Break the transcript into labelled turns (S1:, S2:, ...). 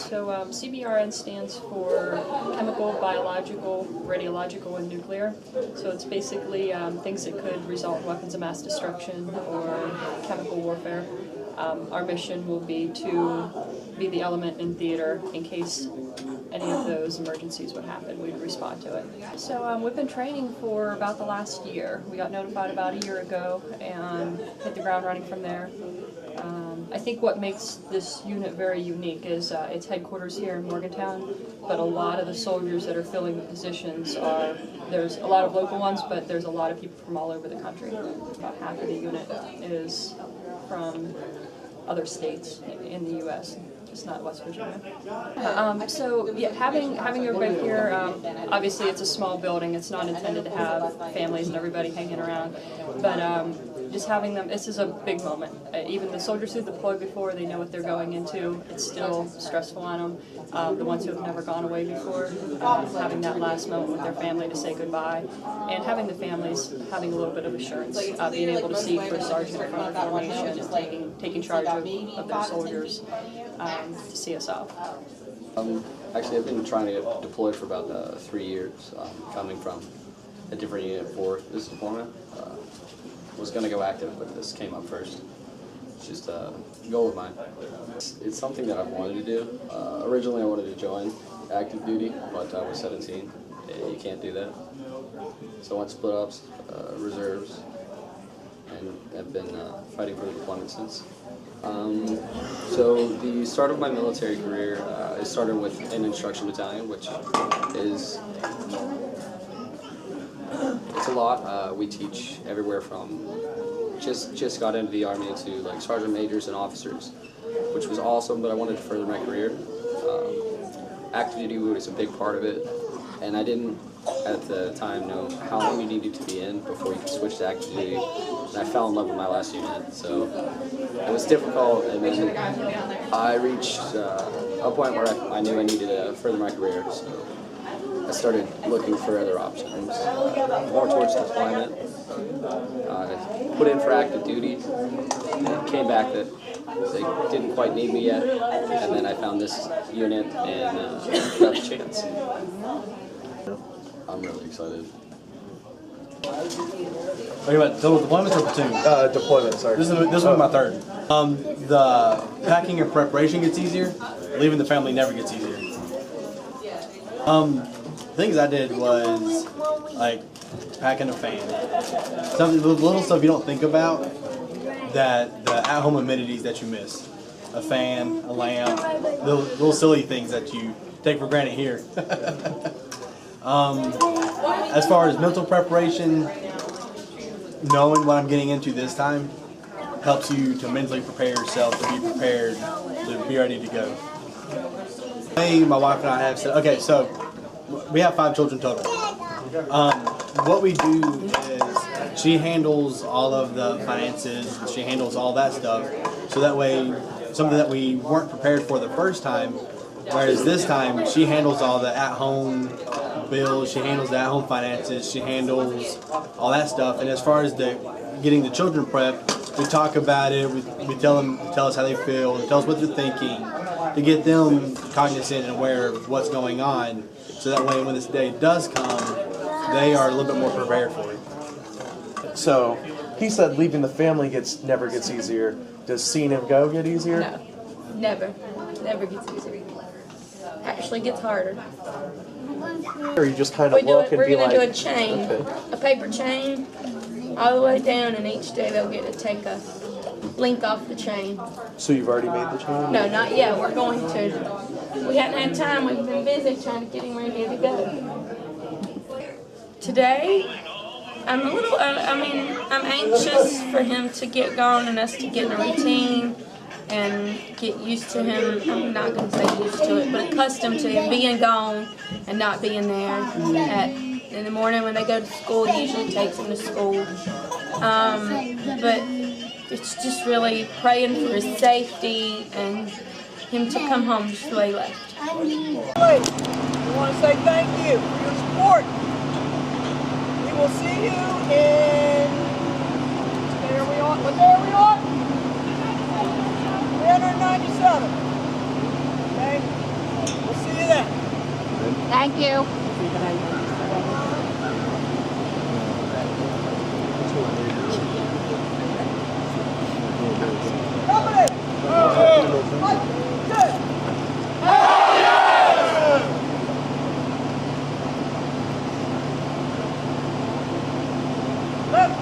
S1: So CBRN stands for chemical, biological, radiological, and nuclear. So it's basically things that could result in weapons of mass destruction or chemical warfare. Our mission will be to be the element in theater in case any of those emergencies would happen. We'd respond to it. So we've been training for about the last year. We got notified about a year ago and hit the ground running from there. I think what makes this unit very unique is its headquarters here in Morgantown, but a lot of the soldiers that are filling the positions there's a lot of local ones, but there's a lot of people from all over the country. About half of the unit is from other states in the U.S., just not West Virginia. So yeah, having everybody here, obviously it's a small building, it's not intended to have families and everybody hanging around, but just having them, this is a big moment. Even the soldiers who deployed before, they know what they're going into. It's still stressful on them. The ones who have never gone away before, having that last moment with their family to say goodbye, and having the families having a little bit of assurance, being able to see first sergeant in front of formation, taking charge of their soldiers to see us out.
S2: Actually, I've been trying to get deployed for about 3 years, coming from a different unit for this deployment. Was going to go active, but this came up first. It's just a goal of mine. It's something that I've wanted to do. Originally I wanted to join active duty, but I was 17. You can't do that. So I went split ups, reserves, and have been fighting for the deployment since. So the start of my military career, it started with an instruction battalion, which is it's a lot. We teach everywhere from just got into the Army to like sergeant majors and officers, which was awesome, but I wanted to further my career. Active duty was a big part of it, and I didn't at the time know how long you needed to be in before you could switch to active duty. And I fell in love with my last unit, so it was difficult, and then I reached a point where I knew I needed to further my career, so I started looking for other options, more towards deployment. I put in for active duty, and came back that they didn't quite need me yet, and then I found this unit and got the chance. I'm really excited.
S3: Are you about total deployments or platoon?
S4: Deployment, sorry.
S3: This will be my third. The packing and preparation gets easier. Leaving the family never gets easier. Things I did was like packing a fan. Something little stuff you don't think about, that the at-home amenities that you miss. A fan, a lamp, little silly things that you take for granted here. As far as mental preparation, knowing what I'm getting into this time helps you to mentally prepare yourself to be prepared, to be ready to go. My wife and I have said, okay, so we have 5 children total. What we do is she handles all of the finances, she handles all that stuff, so that way, something that we weren't prepared for the first time, whereas this time she handles all the at-home bills, she handles the at-home finances, she handles all that stuff. And as far as getting the children prepped, we talk about it, we tell us how they feel, tell us what they're thinking, to get them cognizant and aware of what's going on, so that way when this day does come, they are a little bit more prepared for it.
S4: So, he said leaving the family never gets easier. Does seeing him go get easier?
S5: No, never. Never gets easier. Actually gets harder.
S4: Or you just kind of look and
S5: we're
S4: be
S5: gonna
S4: like...
S5: do a chain,
S4: okay.
S5: a paper chain, all the way down, and each day they'll get to take a link off the chain.
S4: So you've already made the chain?
S5: No, not yet. We're going to. We hadn't had time. We've been busy trying to get him ready to go. Today, I'm a little, I'm anxious for him to get going and us to get in a routine and get used to him. I'm not going to say used to it, but accustomed to him being gone and not being there. In the morning when they go to school, he usually takes him to school. But it's just really praying for his safety and him to come home just the way he left.
S6: We want to say thank you for your support. We will see you in, what day are we on? 397. Okay?
S7: Thank you.
S6: Left.